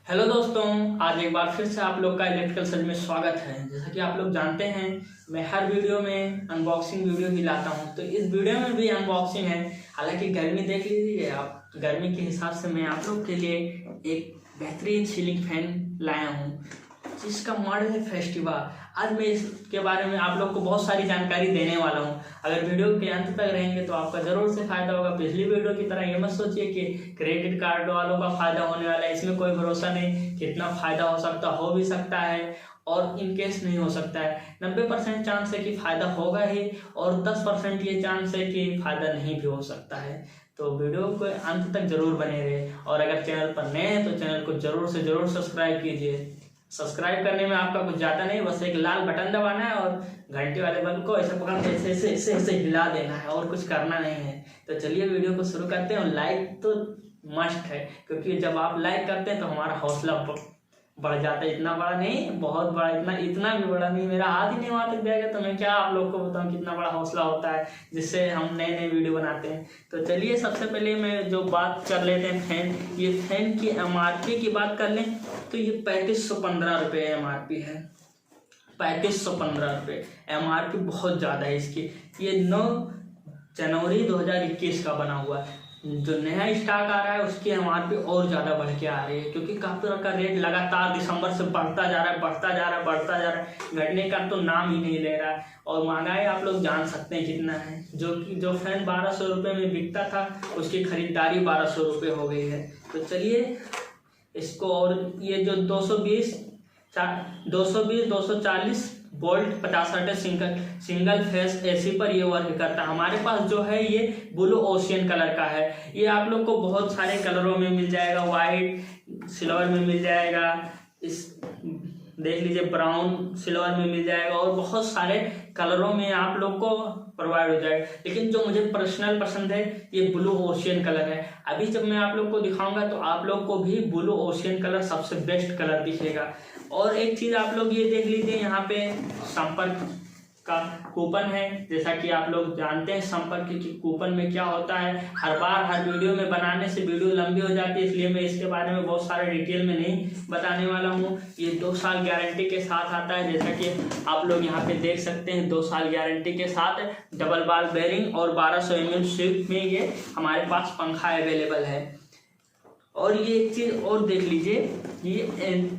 Hello दोस्तों, आज एक बार फिर से आप लोग का इलेक्ट्रिकल सर्च में स्वागत है। जैसा कि आप लोग जानते हैं, मैं हर वीडियो में अनबॉक्सिंग वीडियो ही लाता हूं, तो इस वीडियो में भी अनबॉक्सिंग है। हालांकि गर्मी देख लीजिए आप, गर्मी के हिसाब से मैं आप लोग के लिए एक बेहतरीन सीलिंग फैन लाया हूं जिसका मॉडल है फेस्टिवा। आज मैं इसके बारे में आप लोग को बहुत सारी जानकारी देने वाला हूं। अगर वीडियो के अंत तक रहेंगे तो आपका जरूर से फायदा होगा। पिछली वीडियो की तरह ये मत सोचिए कि क्रेडिट कार्ड वालों का फायदा होने वाला है, इसमें कोई भरोसा नहीं। कितना फायदा हो भी सकता है और इन केस नहीं हो सकता है। 90% चांस है कि फायदा होगा ही और 10% ये चांस है कि फायदा नहीं भी हो सकता है। तो वीडियो को अंत तक जरूर बने रहे और अगर चैनल पर नए हैं तो चैनल को जरूर से जरूर सब्सक्राइब कीजिए। सब्सक्राइब करने में आपका कुछ ज़्यादा नहीं, बस एक लाल बटन दबाना है और घंटे वाले बटन को ऐसे पकड़ के ऐसे हिला देना है और कुछ करना नहीं है। तो चलिए वीडियो को शुरू करते हैं। और लाइक तो मस्ट है, क्योंकि जब आप लाइक करते हैं तो हमारा हौसला बढ़ जाता है। इतना बड़ा नहीं, बहुत बड़ा, इतना भी बड़ा नहीं, मेरा हाथ ही नहीं वहाँ तक जाएगा तो मैं क्या आप लोग को बताऊँ कितना बड़ा हौसला होता है जिससे हम नए नए वीडियो बनाते हैं। तो चलिए सबसे पहले मैं जो बात कर लेते हैं फैन, ये फैन की MRP की बात कर लें तो ये 3515 रुपये MRP है। 3515 रुपये MRP बहुत ज़्यादा है इसकी। ये 9 जनवरी 2021 का बना हुआ है। जो नया स्टॉक आ रहा है उसकी MRP और ज़्यादा बढ़ के आ रही है, क्योंकि काफ़ी का रेट लगातार दिसंबर से बढ़ता जा रहा है। घटने का तो नाम ही नहीं ले रहा है। और महंगाई आप लोग जान सकते हैं कितना है। जो फैन 1200 रुपये में बिकता था उसकी खरीदारी 1200 रुपये हो गई है। तो चलिए इसको, और ये जो 220 240 वोल्ट 50 सिंगल फेस AC पर ये वर्क करता है। हमारे पास जो है ये ब्लू ओशियन कलर का है। ये आप लोग को बहुत सारे कलरों में मिल जाएगा, वाइट सिल्वर में मिल जाएगा, इस देख लीजिए ब्राउन सिल्वर में मिल जाएगा और बहुत सारे कलरों में आप लोग को प्रोवाइड हो जाएगा। लेकिन जो मुझे पर्सनल पसंद है ये ब्लू ओशियन कलर है। अभी जब मैं आप लोग को दिखाऊंगा तो आप लोग को भी ब्लू ओशियन कलर सबसे बेस्ट कलर दिखेगा। और एक चीज़ आप लोग ये देख लीजिए, यहाँ पे संपर्क का कूपन है। जैसा कि आप लोग जानते हैं संपर्क के कूपन में क्या होता है, हर वीडियो में बनाने से वीडियो लंबी हो जाती है, इसलिए मैं इसके बारे में बहुत सारे डिटेल में नहीं बताने वाला हूँ। ये 2 साल गारंटी के साथ आता है, जैसा कि आप लोग यहाँ पे देख सकते हैं। 2 साल गारंटी के साथ डबल बाल बेरिंग और 1200 mm स्विच में ये हमारे पास पंखा अवेलेबल है। और ये एक चीज़ और देख लीजिए, ये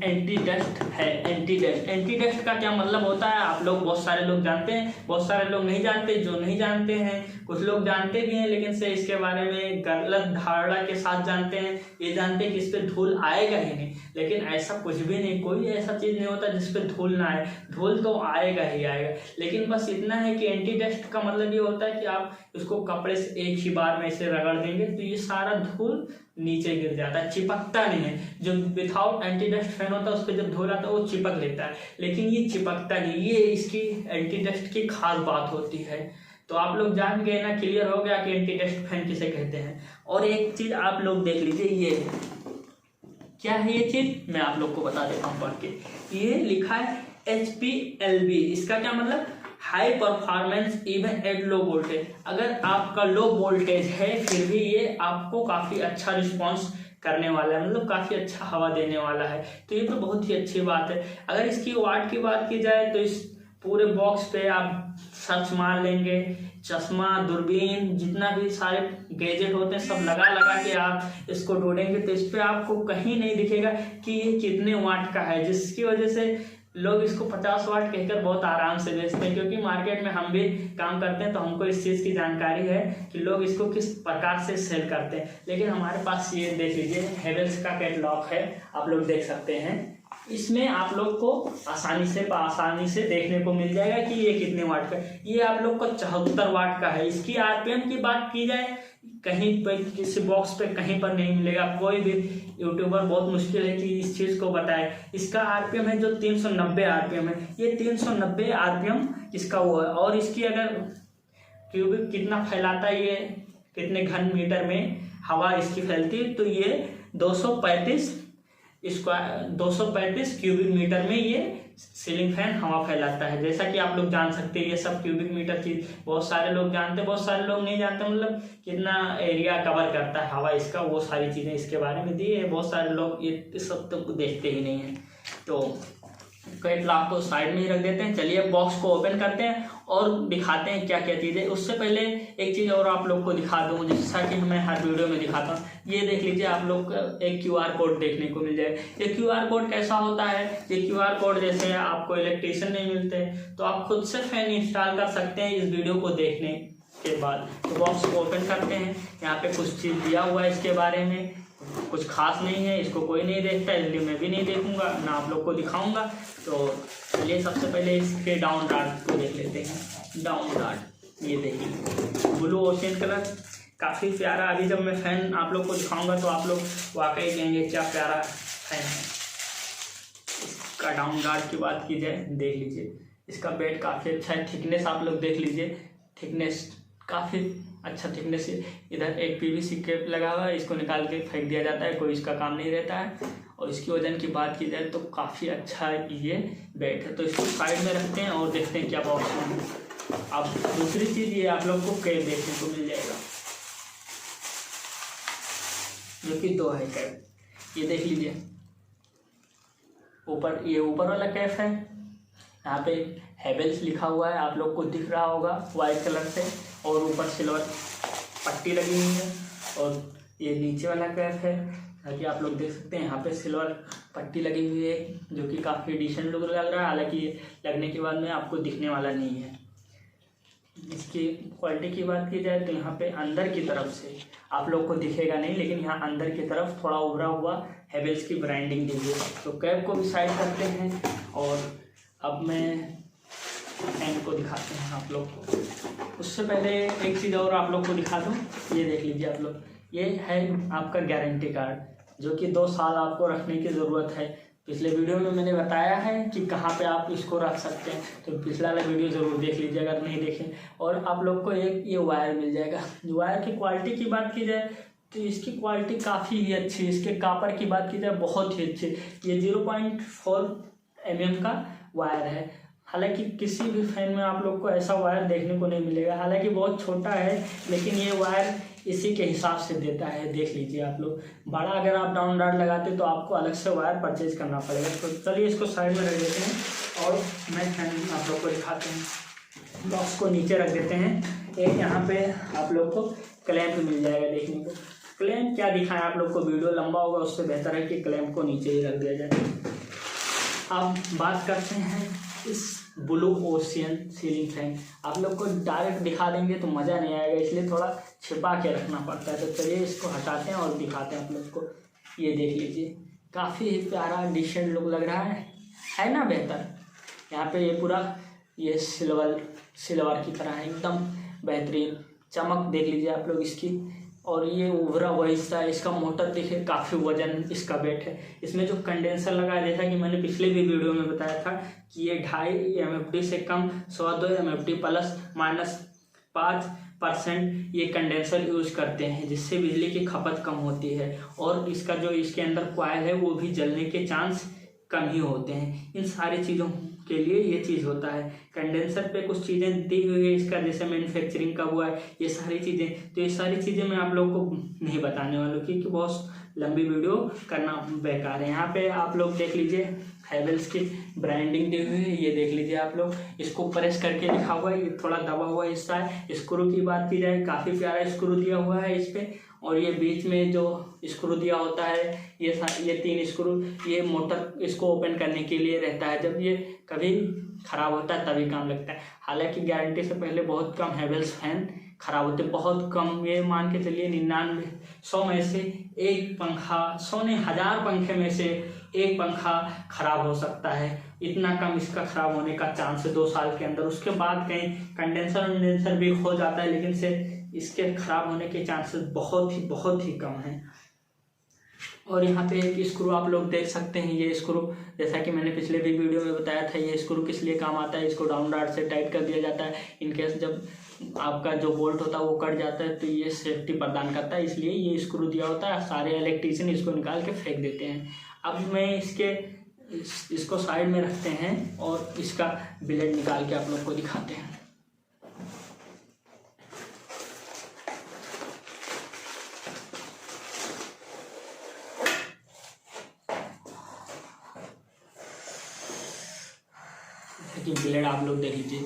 एंटी डस्ट है। एंटी डस्ट का क्या मतलब होता है आप लोग, बहुत सारे लोग जानते हैं, बहुत सारे लोग नहीं जानते। जो नहीं जानते हैं, कुछ लोग जानते भी हैं लेकिन से इसके बारे में गलत धारणा के साथ जानते हैं। ये जानते हैं कि इस पर धूल आएगा ही नहीं, लेकिन ऐसा कुछ भी नहीं। कोई ऐसा चीज़ नहीं होता जिस पर धूल ना आए। धूल तो आएगा ही आएगा, लेकिन बस इतना है कि एंटी डस्ट का मतलब ये होता है कि आप इसको कपड़े से एक ही बार में इसे रगड़ देंगे तो ये सारा धूल नीचे गिर जाता है, चिपकता नहीं है। जो विथआउट एंटी डस्ट फैन होता है उस पर जब धूल आता है वो चिपक लेता है, लेकिन ये चिपकता नहीं। ये इसकी एंटी डस्ट की खास बात होती है। तो आप लोग जान गए ना, क्लियर हो गया कि एंटी डस्ट फैन किसे कहते हैं। और एक चीज आप लोग देख लीजिए, ये क्या है, ये चीज मैं आप लोग को बता देता हूँ पढ़ के। ये लिखा है HPLB। इसका क्या मतलब, high performance even at low voltage. अगर आपका लो वोल्टेज है फिर भी ये आपको काफ़ी अच्छा रिस्पांस करने वाला है, मतलब काफ़ी अच्छा हवा देने वाला है। तो ये तो बहुत ही अच्छी बात है। अगर इसकी वाट की बात की जाए तो इस पूरे बॉक्स पे आप सर्च मार लेंगे, चश्मा, दूरबीन, जितना भी सारे गैजेट होते हैं सब लगा के आप इसको ढूंढेंगे तो इस पर आपको कहीं नहीं दिखेगा कि ये कितने वाट का है, जिसकी वजह से लोग इसको 50 वाट कहकर बहुत आराम से बेचते हैं। क्योंकि मार्केट में हम भी काम करते हैं तो हमको इस चीज़ की जानकारी है कि लोग इसको किस प्रकार से सेल करते हैं। लेकिन हमारे पास ये देख लीजिए हेवेल्स का कैटलॉग है, आप लोग देख सकते हैं। इसमें आप लोग को आसानी से देखने को मिल जाएगा कि ये कितने वाट का है। ये आप लोग को 74 वाट का है। इसकी RPM की बात की जाए कहीं पर किसी बॉक्स पे कहीं पर नहीं मिलेगा। कोई भी यूट्यूबर बहुत मुश्किल है कि इस चीज़ को बताए। इसका RPM है जो 390 RPM है। ये 390 RPM इसका वो है। और इसकी अगर क्यूबिक कितना फैलाता है, ये कितने घन मीटर में हवा इसकी फैलती है, तो ये 235 स्क्वायर 235 क्यूबिक मीटर में ये सीलिंग फैन हवा फैलाता है। जैसा कि आप लोग जान सकते हैं, ये सब क्यूबिक मीटर चीज बहुत सारे लोग जानते हैं, बहुत सारे लोग नहीं जानते, मतलब कितना एरिया कवर करता है हवा इसका, वो सारी चीजें इसके बारे में दी है। बहुत सारे लोग ये सब तो देखते ही नहीं है। तो केटल आपको साइड में ही रख देते हैं। चलिए बॉक्स को ओपन करते हैं और दिखाते हैं क्या क्या चीज़ है। उससे पहले एक चीज़ और आप लोग को दिखा दूँ, जैसा कि मैं हर वीडियो में दिखाता हूँ। ये देख लीजिए, आप लोग एक QR कोड देखने को मिल जाएगा। ये QR कोड कैसा होता है? ये QR कोड जैसे आपको इलेक्ट्रीशियन नहीं मिलते तो आप खुद से फैन इंस्टॉल कर सकते हैं इस वीडियो को देखने के बाद। तो बॉक्स को ओपन करते हैं। यहाँ पे कुछ चीज़ दिया हुआ है इसके बारे में, कुछ खास नहीं है, इसको कोई नहीं देखता, इसलिए मैं भी नहीं देखूंगा ना आप लोग को दिखाऊंगा। तो चलिए सबसे पहले इसके डाउन डार्ट को देख लेते हैं। डाउन डार्ट ये देखिए, ब्लू ओशियन कलर, काफ़ी प्यारा। अभी जब मैं फैन आप लोग को दिखाऊंगा तो आप लोग वाकई कहेंगे क्या प्यारा फैन है। इसका डाउन डार्ट की बात की जाए, देख लीजिए इसका बेड काफ़ी अच्छा है। थिकनेस आप लोग देख लीजिए, थिकनेस काफ़ी अच्छा थिकनेस है। इधर एक PVC केप लगा हुआ है, इसको निकाल के फेंक दिया जाता है, कोई इसका काम नहीं रहता है। और इसकी वजन की बात की जाए तो काफ़ी अच्छा ये बेड है। तो इसको साइड में रखते हैं और देखते हैं क्या बॉक्स में है। अब दूसरी चीज़ ये आप लोग को कैप देखने को मिल जाएगा, जो कि 2 है कैप। ये देख लीजिए ऊपर, ये ऊपर वाला कैप है। यहाँ पे हैवेल्स लिखा हुआ है, आप लोग को दिख रहा होगा वाइट कलर से, और ऊपर सिल्वर पट्टी लगी हुई है। और ये नीचे वाला कैप है, ताकि आप लोग देख सकते हैं यहाँ पे सिल्वर पट्टी लगी हुई है, जो कि काफ़ी डिसेंट लुक लग रहा है। हालांकि ये लगने के बाद में आपको दिखने वाला नहीं है। इसकी क्वालिटी की बात की जाए तो यहाँ पे अंदर की तरफ से आप लोग को दिखेगा नहीं, लेकिन यहाँ अंदर की तरफ थोड़ा उभरा हुआ हैवेल्स की ब्रांडिंग दी हुई है। तो कैप को भी साइड करते हैं और अब मैं फैन को दिखाते हैं आप लोग को। उससे पहले एक चीज़ और आप लोग को दिखा दूँ, ये देख लीजिए आप लोग, ये है आपका गारंटी कार्ड, जो कि 2 साल आपको रखने की ज़रूरत है। पिछले वीडियो में मैंने बताया है कि कहाँ पे आप इसको रख सकते हैं, तो पिछला वाला वीडियो ज़रूर देख लीजिए अगर नहीं देखें। और आप लोग को एक ये वायर मिल जाएगा। वायर की क्वालिटी की बात की जाए तो इसकी क्वालिटी काफ़ी ही अच्छी है। इसके कापर की बात की जाए बहुत ही अच्छी। ये 0.4 mm का वायर है। हालांकि किसी भी फैन में आप लोग को ऐसा वायर देखने को नहीं मिलेगा। हालांकि बहुत छोटा है, लेकिन ये वायर इसी के हिसाब से देता है। देख लीजिए आप लोग, बड़ा अगर आप डाउन डार्ट लगाते तो आपको अलग से वायर परचेज करना पड़ेगा। तो चलिए इसको साइड में रख देते हैं और मैं फैन आप लोग को दिखाते हैं। बॉक्स को नीचे रख देते हैं। एक यहाँ पे आप लोग को क्लैंप मिल जाएगा देखने को। क्लैंप क्या दिखाएं आप लोग को, वीडियो लंबा होगा, उससे बेहतर है कि क्लैंप को नीचे ही रख दिया जाए। अब बात करते हैं इस ब्लू ओशियन सीलिंग फैन। आप लोग को डायरेक्ट दिखा देंगे तो मज़ा नहीं आएगा, इसलिए थोड़ा छिपा के रखना पड़ता है। तो चलिए इसको हटाते हैं और दिखाते हैं आप लोग को। ये देख लीजिए, काफ़ी प्यारा डिसेंट लुक लग रहा है ना, बेहतर। यहाँ पे ये पूरा ये सिल्वर की तरह है, एकदम बेहतरीन चमक देख लीजिए आप लोग इसकी। और ये उभरा हुआ हिस्सा है, इसका मोटर देखिए, काफ़ी वजन इसका वेट है। इसमें जो कंडेंसर लगा है, जैसा कि मैंने पिछले भी वीडियो में बताया था कि ये 2.5 MFT से कम 102 MFT ± 5% ये कंडेंसर यूज करते हैं, जिससे बिजली की खपत कम होती है। और इसका जो इसके अंदर कॉइल है वो भी जलने के चांस कम ही होते हैं। इन सारी चीज़ों के लिए ये चीज़ होता है। कंडेंसर पे कुछ चीज़ें दी हुई है इसका, जैसे मैन्युफैक्चरिंग कब हुआ है, ये सारी चीज़ें। तो ये सारी चीज़ें मैं आप लोग को नहीं बताने वाला हूँ, क्योंकि बहुत लंबी वीडियो करना बेकार है। यहाँ पे आप लोग देख लीजिए हैवेल्स की ब्रांडिंग दी हुई है, ये देख लीजिए आप लोग। इसको प्रेस करके लिखा हुआ है, ये थोड़ा दबा हुआ हिस्सा है। स्क्रू की बात की जाए, काफ़ी प्यारा स्क्रू दिया हुआ है इस पर। और ये बीच में जो स्क्रू दिया होता है, ये 3 स्क्रू, ये मोटर इसको ओपन करने के लिए रहता है। जब ये कभी ख़राब होता है तभी काम लगता है। हालांकि गारंटी से पहले बहुत कम हैवेल्स फैन ख़राब होते, बहुत कम। ये मान के चलिए 99 100 में से एक पंखा, 100 नहीं 1000 पंखे में से एक पंखा ख़राब हो सकता है। इतना कम इसका ख़राब होने का चांस है 2 साल के अंदर। उसके बाद कहीं कंडेंसर भी हो जाता है, लेकिन से इसके ख़राब होने के चांसेस बहुत ही कम हैं। और यहाँ पे एक स्क्रू आप लोग देख सकते हैं। ये स्क्रू, जैसा कि मैंने पिछले भी वीडियो में बताया था, ये स्क्रू किस लिए काम आता है। इसको डाउन डार्ट से टाइट कर दिया जाता है। इनकेस जब आपका जो बोल्ट होता है वो कट जाता है, तो ये सेफ्टी प्रदान करता है, इसलिए ये स्क्रू दिया होता है। सारे इलेक्ट्रीशियन इसको निकाल के फेंक देते हैं। अब मैं इसको साइड में रखते हैं और इसका ब्लेड निकाल के आप लोग को दिखाते हैं। कि ब्लेड आप लोग देख लीजिए,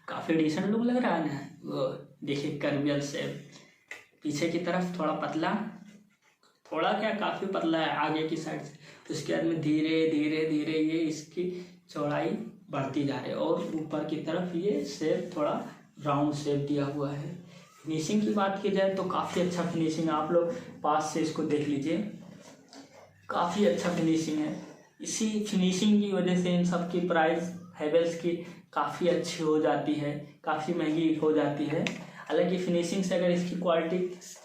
काफ़ी डिसेंट लुक लग रहा है ना। वो देखिए कर्वियल शेप, पीछे की तरफ थोड़ा पतला, थोड़ा क्या काफ़ी पतला है आगे की साइड से। उसके बाद में धीरे धीरे धीरे ये इसकी चौड़ाई बढ़ती जा रही है और ऊपर की तरफ ये शेप थोड़ा राउंड शेप दिया हुआ है। फिनिशिंग की बात की जाए तो काफ़ी अच्छा फिनिशिंग, आप लोग पास से इसको देख लीजिए, काफ़ी अच्छा फिनिशिंग है। इसी फिनिशिंग की वजह से इन सब की प्राइस हैवेल्स की काफ़ी अच्छी हो जाती है, काफ़ी महंगी हो जाती है। हालांकि फिनिशिंग से अगर इसकी क्वालिटी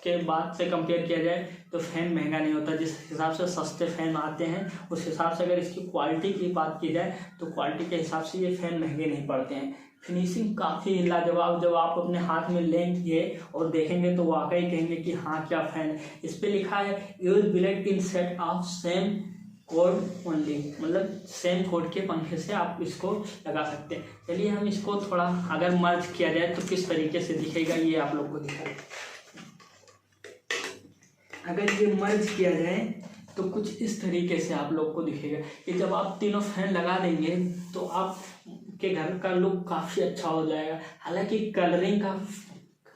के बाद से कंपेयर किया जाए तो फ़ैन महंगा नहीं होता। जिस हिसाब से सस्ते फ़ैन आते हैं उस हिसाब से अगर इसकी क्वालिटी की बात की जाए तो क्वालिटी के हिसाब से ये फ़ैन महंगे नहीं पड़ते हैं। फिनिशिंग काफ़ी लाजवाब, जब आप अपने हाथ में लेंगे और देखेंगे तो वाकई कहेंगे कि हाँ क्या फ़ैन। इस पर लिखा है use blade in set of same code only, मतलब सेम कोड के पंखे से आप इसको लगा सकते हैं। चलिए हम इसको थोड़ा अगर मर्ज किया जाए तो किस तरीके से दिखेगा ये आप लोग को दिखाएं। अगर ये मर्ज किया जाए तो कुछ इस तरीके से आप लोग को दिखेगा कि जब आप तीनों फैन लगा देंगे तो आप के घर का लुक काफ़ी अच्छा हो जाएगा। हालांकि कलरिंग का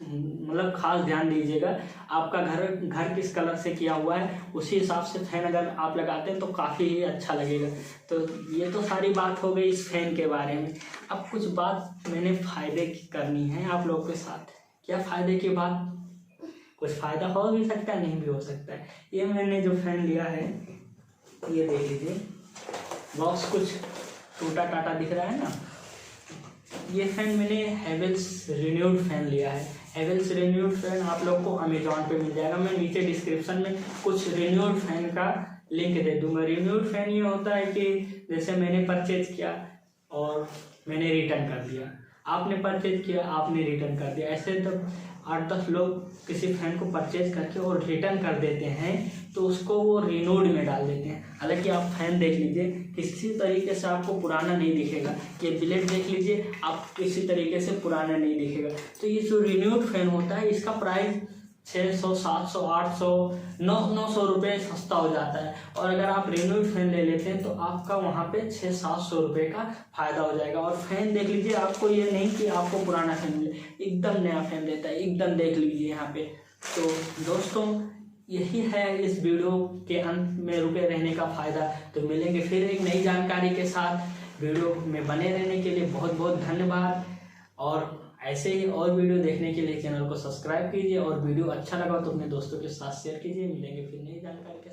मतलब खास ध्यान दीजिएगा, आपका घर किस कलर से किया हुआ है उसी हिसाब से फैन अगर आप लगाते हैं तो काफ़ी ही अच्छा लगेगा। तो ये तो सारी बात हो गई इस फैन के बारे में। अब कुछ बात मैंने फ़ायदे की करनी है आप लोगों के साथ। क्या फ़ायदे की बात, कुछ फ़ायदा हो भी सकता है, नहीं भी हो सकता है। ये मैंने जो फ़ैन लिया है ये देख लीजिए, बॉक्स कुछ टूटा टाटा दिख रहा है ना। ये फ़ैन मैंने हैवेल्स रिन्यूड फ़ैन लिया है। हैवेल्स रिन्यूड फ़ैन आप लोग को अमेजॉन पे मिल जाएगा। मैं नीचे डिस्क्रिप्शन में कुछ रिन्यूड फ़ैन का लिंक दे दूँगा। रिन्यूड फ़ैन ये होता है कि जैसे मैंने परचेज किया और मैंने रिटर्न कर दिया, आपने परचेज किया आपने रिटर्न कर दिया, ऐसे तो 8-10 लोग किसी फ़ैन को परचेज करके और रिटर्न कर देते हैं तो उसको वो रिन्यूड में डाल देते हैं। हालांकि आप फैन देख लीजिए, किसी तरीके से आपको पुराना नहीं दिखेगा। ये ब्लेड देख लीजिए, आप किसी तरीके से पुराना नहीं दिखेगा। तो ये जो रिन्यूड फैन होता है इसका प्राइस 600, 700, 800, 900 रुपये सस्ता हो जाता है। और अगर आप रिन्यूड फैन ले लेते हैं तो आपका वहाँ पे 600-700 रुपये का फ़ायदा हो जाएगा। और फैन देख लीजिए, आपको ये नहीं कि आपको पुराना फैन मिले, एकदम नया फैन देता है, एकदम देख लीजिए यहाँ पे। तो दोस्तों यही है इस वीडियो के अंत में रुके रहने का फ़ायदा। तो मिलेंगे फिर एक नई जानकारी के साथ। वीडियो में बने रहने के लिए बहुत बहुत धन्यवाद। और ऐसे ही और वीडियो देखने के लिए चैनल को सब्सक्राइब कीजिए और वीडियो अच्छा लगा तो अपने दोस्तों के साथ शेयर कीजिए। मिलेंगे फिर नई जानकारी के साथ।